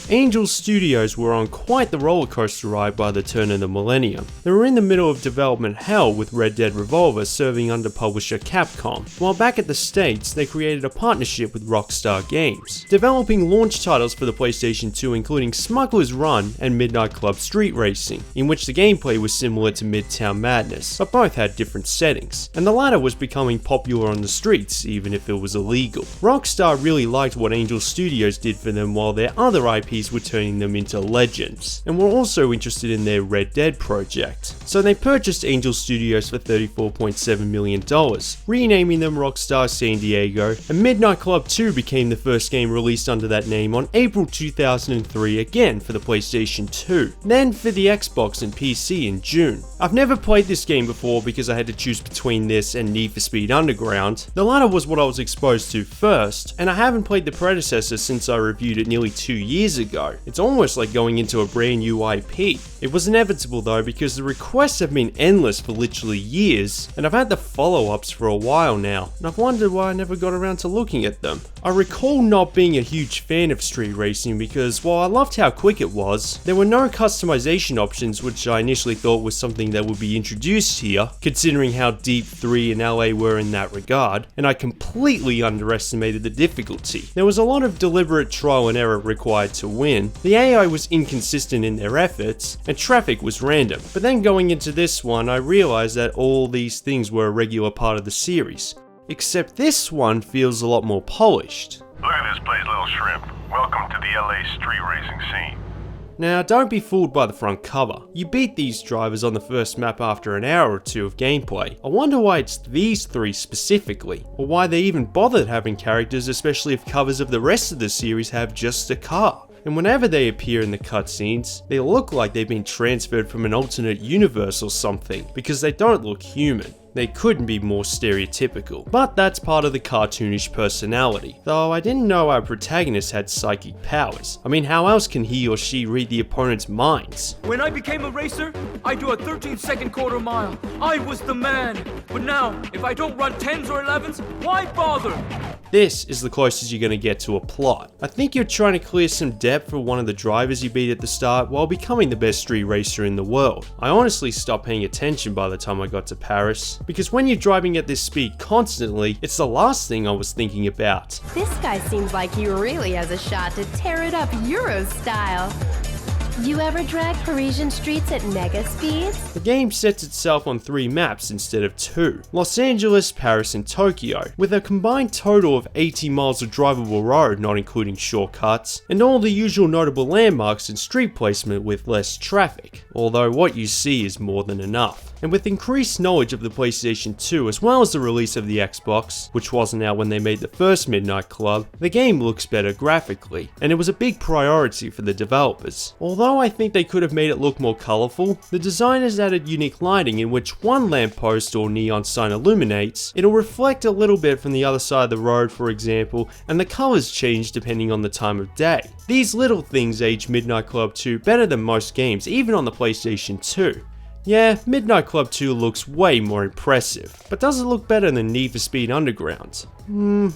Angel Studios were on quite the rollercoaster ride by the turn of the millennium. They were in the middle of development hell with Red Dead Revolver serving under publisher Capcom, while back at the States they created a partnership with Rockstar Games, developing launch titles for the PlayStation 2 including Smuggler's Run and Midnight Club Street Racing, in which the gameplay was similar to Midtown Madness, but both had different settings, and the latter was becoming popular on the streets even if it was illegal. Rockstar really liked what Angel Studios did for them while their other IPs were turning them into legends, and were also interested in their Red Dead project. So they purchased Angel Studios for $34.7 million, renaming them Rockstar San Diego, and Midnight Club 2 became the first game released under that name on April 2003 again for the PlayStation 2, then for the Xbox and PC in June. I've never played this game before because I had to choose between this and Need for Speed Underground. The latter was what I was exposed to first, and I haven't played the predecessor since I reviewed it nearly 2 years ago. It's almost like going into a brand new IP. It was inevitable though because the requests have been endless for literally years, and I've had the follow-ups for a while now, and I've wondered why I never got around to looking at them. I recall not being a huge fan of street racing because while I loved how quick it was, there were no customization options, which I initially thought was something that would be introduced here, considering how deep 3 and LA were in that regard, and I completely underestimated the difficulty. There was a lot of deliberate trial and error required to win, the AI was inconsistent in their efforts, and traffic was random. But then going into this one, I realized that all these things were a regular part of the series. Except this one feels a lot more polished. Look at this place, little shrimp. Welcome to the LA street racing scene. Now, don't be fooled by the front cover. You beat these drivers on the first map after an hour or two of gameplay. I wonder why it's these three specifically, or why they even bothered having characters, especially if covers of the rest of the series have just a car. And whenever they appear in the cutscenes, they look like they've been transferred from an alternate universe or something, because they don't look human. They couldn't be more stereotypical, but that's part of the cartoonish personality, though I didn't know our protagonist had psychic powers. I mean, how else can he or she read the opponent's minds? When I became a racer, I do a 13-second quarter mile. I was the man. But now, if I don't run 10s or 11s, why bother? This is the closest you're going to get to a plot. I think you're trying to clear some depth for one of the drivers you beat at the start while becoming the best street racer in the world. I honestly stopped paying attention by the time I got to Paris, because when you're driving at this speed constantly, it's the last thing I was thinking about. This guy seems like he really has a shot to tear it up Euro style. You ever drag Parisian streets at mega speeds? The game sets itself on 3 maps instead of 2, Los Angeles, Paris and Tokyo, with a combined total of 80 miles of drivable road not including shortcuts, and all the usual notable landmarks and street placement with less traffic, although what you see is more than enough. And with increased knowledge of the PlayStation 2 as well as the release of the Xbox, which wasn't out when they made the first Midnight Club, the game looks better graphically, and it was a big priority for the developers. Although I think they could have made it look more colourful, the designers added unique lighting in which one lamppost or neon sign illuminates, it'll reflect a little bit from the other side of the road for example, and the colours change depending on the time of day. These little things age Midnight Club 2 better than most games, even on the PlayStation 2. Yeah, Midnight Club 2 looks way more impressive, but does it look better than Need for Speed Underground?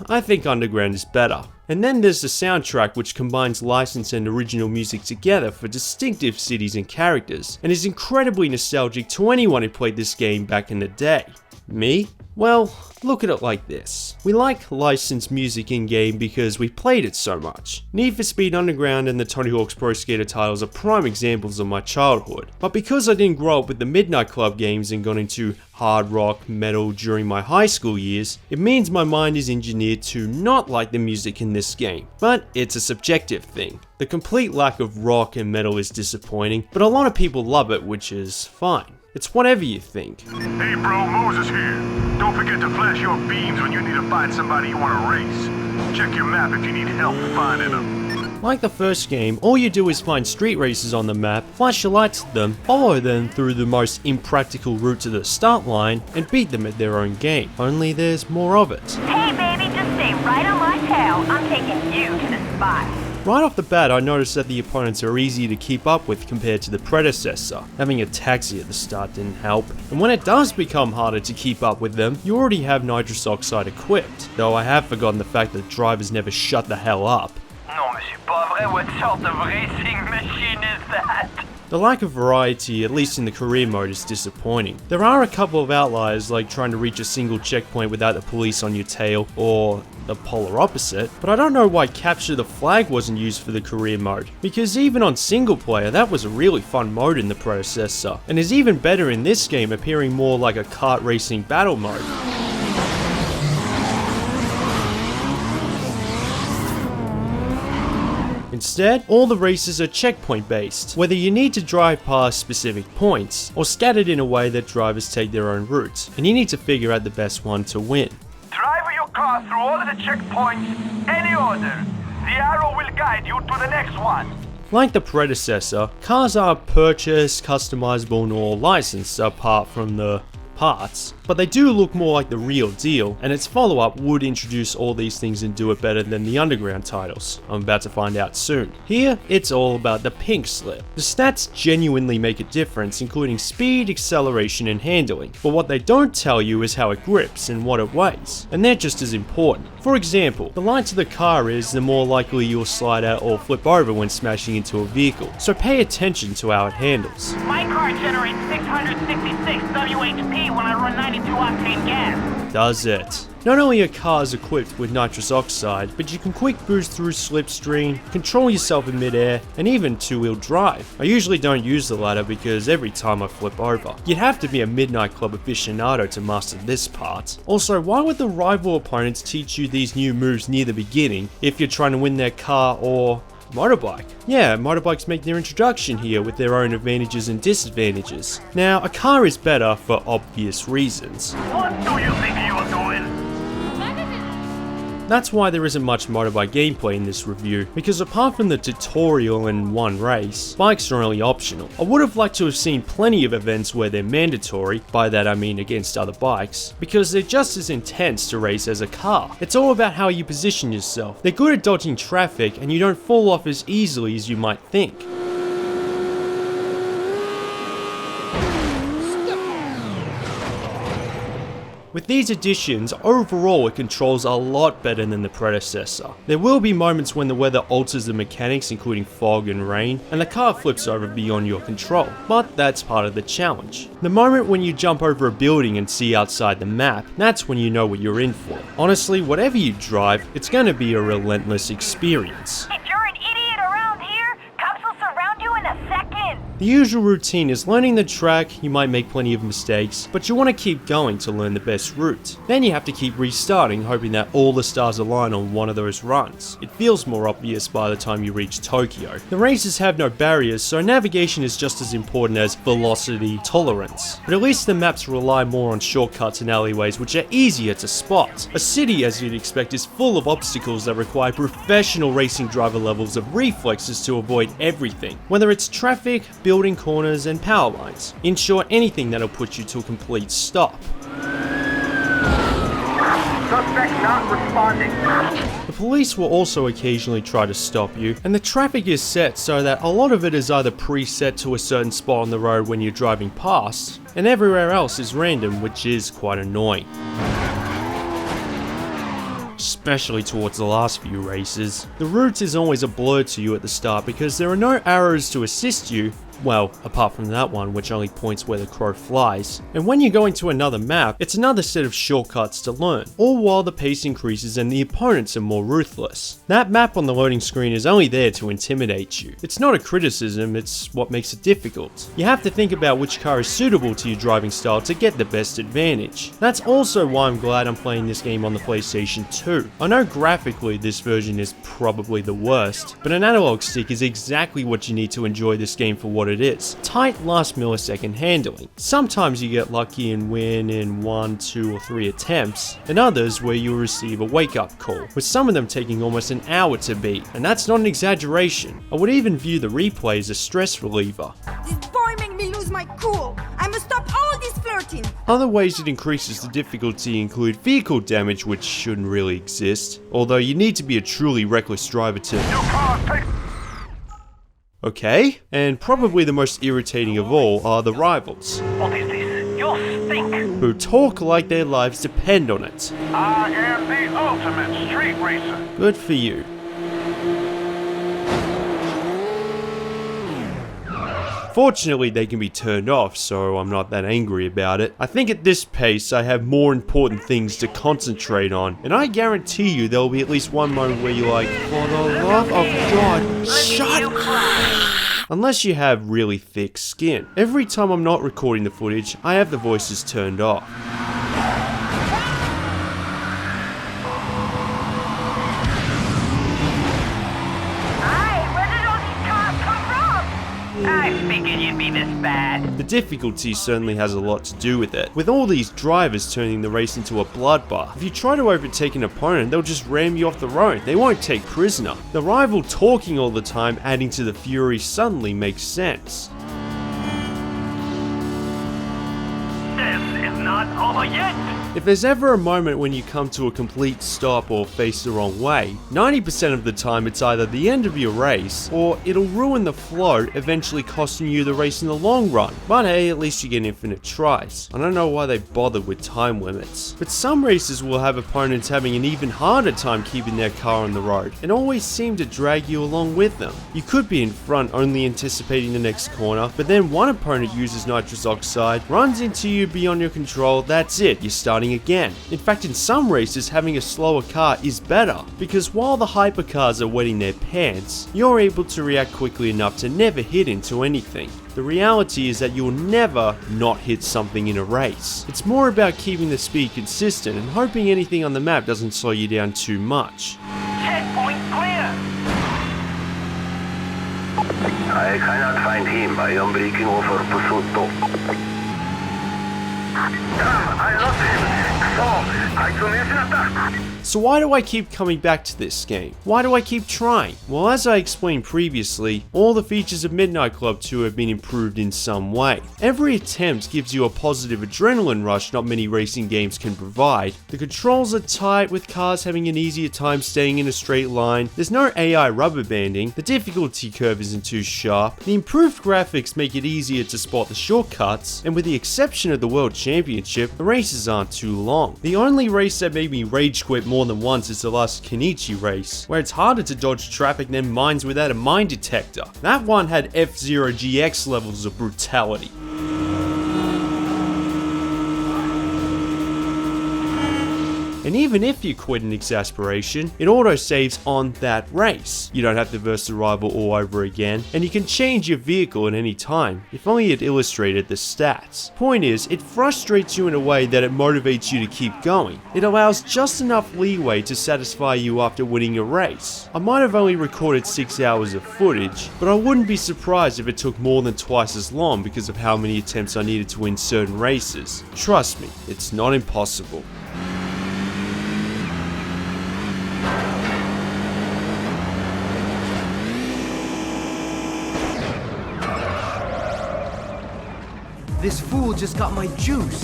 I think Underground is better. And then there's the soundtrack, which combines licensed and original music together for distinctive cities and characters, and is incredibly nostalgic to anyone who played this game back in the day. Me? Well, look at it like this. We like licensed music in-game because we played it so much. Need for Speed Underground and the Tony Hawk's Pro Skater titles are prime examples of my childhood. But because I didn't grow up with the Midnight Club games and got into hard rock, metal during my high school years, it means my mind is engineered to not like the music in this game. But it's a subjective thing. The complete lack of rock and metal is disappointing, but a lot of people love it, which is fine. It's whatever you think. Hey bro, Moses here. Don't forget to flash your beams when you need to find somebody you want to race. Check your map if you need help finding them. Like the first game, all you do is find street racers on the map, flash your lights at them, follow them through the most impractical route to the start line, and beat them at their own game. Only there's more of it. Hey baby, just stay right on my tail. I'm taking you to the spot. Right off the bat, I noticed that the opponents are easy to keep up with compared to the predecessor. Having a taxi at the start didn't help, and when it does become harder to keep up with them, you already have nitrous oxide equipped, though I have forgotten the fact that drivers never shut the hell up. Non, monsieur, pas vrai. What sort of racing machine is that? The lack of variety, at least in the career mode, is disappointing. There are a couple of outliers, like trying to reach a single checkpoint without the police on your tail, or the polar opposite, but I don't know why Capture the Flag wasn't used for the career mode, because even on single player, that was a really fun mode in the predecessor, and is even better in this game, appearing more like a kart racing battle mode. Instead, all the races are checkpoint based, whether you need to drive past specific points, or scattered in a way that drivers take their own routes, and you need to figure out the best one to win. Drive your car through all of the checkpoints, any order. The arrow will guide you to the next one. Like the predecessor, cars are purchased, customizable, or licensed apart from the parts, but they do look more like the real deal, and its follow-up would introduce all these things and do it better than the underground titles. I'm about to find out soon. Here, it's all about the pink slip. The stats genuinely make a difference, including speed, acceleration, and handling, but what they don't tell you is how it grips and what it weighs, and they're just as important. For example, the lighter the car is, the more likely you'll slide out or flip over when smashing into a vehicle, so pay attention to how it handles. My car generates 666 WHP when I run 92 octane gas. Does it? Not only are cars equipped with nitrous oxide, but you can quick boost through slipstream, control yourself in midair, and even two-wheel drive. I usually don't use the latter because every time I flip over. You'd have to be a Midnight Club aficionado to master this part. Also, why would the rival opponents teach you these new moves near the beginning if you're trying to win their car or motorbike? Yeah, motorbikes make their introduction here with their own advantages and disadvantages. Now, a car is better for obvious reasons. What do you think you are doing? That's why there isn't much motorbike gameplay in this review, because apart from the tutorial and one race, bikes are only optional. I would have liked to have seen plenty of events where they're mandatory, by that I mean against other bikes, because they're just as intense to race as a car. It's all about how you position yourself. They're good at dodging traffic, and you don't fall off as easily as you might think. With these additions, overall it controls a lot better than the predecessor. There will be moments when the weather alters the mechanics, including fog and rain, and the car flips over beyond your control, but that's part of the challenge. The moment when you jump over a building and see outside the map, that's when you know what you're in for. Honestly, whatever you drive, it's going to be a relentless experience. If you're an idiot around here, cops will surround you in a second. The usual routine is learning the track. You might make plenty of mistakes, but you want to keep going to learn the best route. Then you have to keep restarting, hoping that all the stars align on one of those runs. It feels more obvious by the time you reach Tokyo. The races have no barriers, so navigation is just as important as velocity tolerance. But at least the maps rely more on shortcuts and alleyways, which are easier to spot. A city, as you'd expect, is full of obstacles that require professional racing driver levels of reflexes to avoid everything. Whether it's traffic, building corners, and power lines. In short, anything that'll put you to a complete stop. Suspect not responding. The police will also occasionally try to stop you, and the traffic is set so that a lot of it is either preset to a certain spot on the road when you're driving past, and everywhere else is random, which is quite annoying. Especially towards the last few races. The route is always a blur to you at the start because there are no arrows to assist you, well, apart from that one which only points where the crow flies. And when you go into another map, it's another set of shortcuts to learn, all while the pace increases and the opponents are more ruthless. That map on the loading screen is only there to intimidate you. It's not a criticism, it's what makes it difficult. You have to think about which car is suitable to your driving style to get the best advantage. That's also why I'm glad I'm playing this game on the PlayStation 2. I know graphically this version is probably the worst, but an analog stick is exactly what you need to enjoy this game for what it is. Tight last millisecond handling. Sometimes you get lucky and win in 1, 2, or 3 attempts, and others where you receive a wake-up call, with some of them taking almost an hour to beat, and that's not an exaggeration. I would even view the replay as a stress reliever. This boy make me lose my cool. I must stop all this flirting. Other ways it increases the difficulty include vehicle damage, which shouldn't really exist, although you need to be a truly reckless driver to... Okay, and probably the most irritating of all are the rivals. What is this? You stink. Who talk like their lives depend on it. I am the ultimate street racer. Good for you. Fortunately, they can be turned off, so I'm not that angry about it. I think at this pace, I have more important things to concentrate on, and I guarantee you there will be at least one moment where you're like, for the love of God, shut up! Unless you have really thick skin. Every time I'm not recording the footage, I have the voices turned off. I figured you'd be this bad. The difficulty certainly has a lot to do with it, with all these drivers turning the race into a bloodbath. If you try to overtake an opponent, they'll just ram you off the road. They won't take prisoner. The rival talking all the time, adding to the fury, suddenly makes sense. This is not over yet. If there's ever a moment when you come to a complete stop or face the wrong way, 90% of the time it's either the end of your race, or it'll ruin the flow, eventually costing you the race in the long run. But hey, at least you get infinite tries. I don't know why they bothered with time limits. But some races will have opponents having an even harder time keeping their car on the road, and always seem to drag you along with them. You could be in front only anticipating the next corner, but then one opponent uses nitrous oxide, runs into you beyond your control, that's it, you're starting again. In fact, in some races, having a slower car is better, because while the hypercars are wetting their pants, you're able to react quickly enough to never hit into anything. The reality is that you'll never not hit something in a race. It's more about keeping the speed consistent and hoping anything on the map doesn't slow you down too much. Checkpoint clear. I cannot find him. I am breaking over pursuit. I lost him. So why do I keep coming back to this game? Why do I keep trying? Well, as I explained previously, all the features of Midnight Club 2 have been improved in some way. Every attempt gives you a positive adrenaline rush not many racing games can provide. The controls are tight, with cars having an easier time staying in a straight line. There's no AI rubber banding, the difficulty curve isn't too sharp, the improved graphics make it easier to spot the shortcuts, and with the exception of the World Championship, the races aren't too long. The only race that made me rage quit more than once is the last Kenichi race, where it's harder to dodge traffic than mines without a mine detector. That one had F-Zero GX levels of brutality. And even if you quit in exasperation, it auto-saves on that race. You don't have to verse the rival all over again, and you can change your vehicle at any time. If only it illustrated the stats. Point is, it frustrates you in a way that it motivates you to keep going. It allows just enough leeway to satisfy you after winning a race. I might have only recorded 6 hours of footage, but I wouldn't be surprised if it took more than twice as long because of how many attempts I needed to win certain races. Trust me, it's not impossible. This fool just got my juice.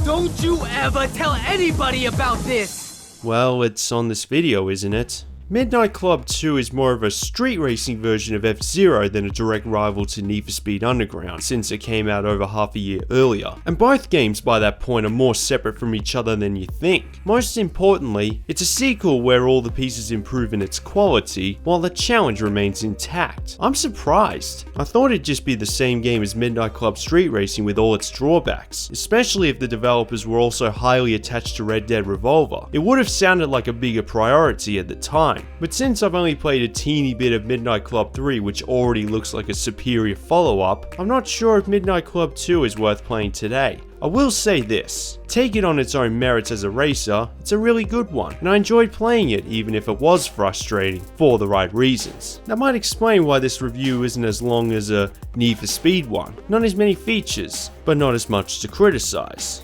Don't you ever tell anybody about this! Well, it's on this video, isn't it? Midnight Club 2 is more of a street racing version of F-Zero than a direct rival to Need for Speed Underground, since it came out over half a year earlier. And both games by that point are more separate from each other than you think. Most importantly, it's a sequel where all the pieces improve in its quality, while the challenge remains intact. I'm surprised. I thought it'd just be the same game as Midnight Club Street Racing with all its drawbacks, especially if the developers were also highly attached to Red Dead Revolver. It would have sounded like a bigger priority at the time. But since I've only played a teeny bit of Midnight Club 3, which already looks like a superior follow-up, I'm not sure if Midnight Club 2 is worth playing today. I will say this, take it on its own merits as a racer, it's a really good one, and I enjoyed playing it even if it was frustrating, for the right reasons. That might explain why this review isn't as long as a Need for Speed one. Not as many features, but not as much to criticize.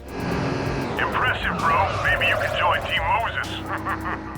Impressive, bro. Maybe you can join Team Moses.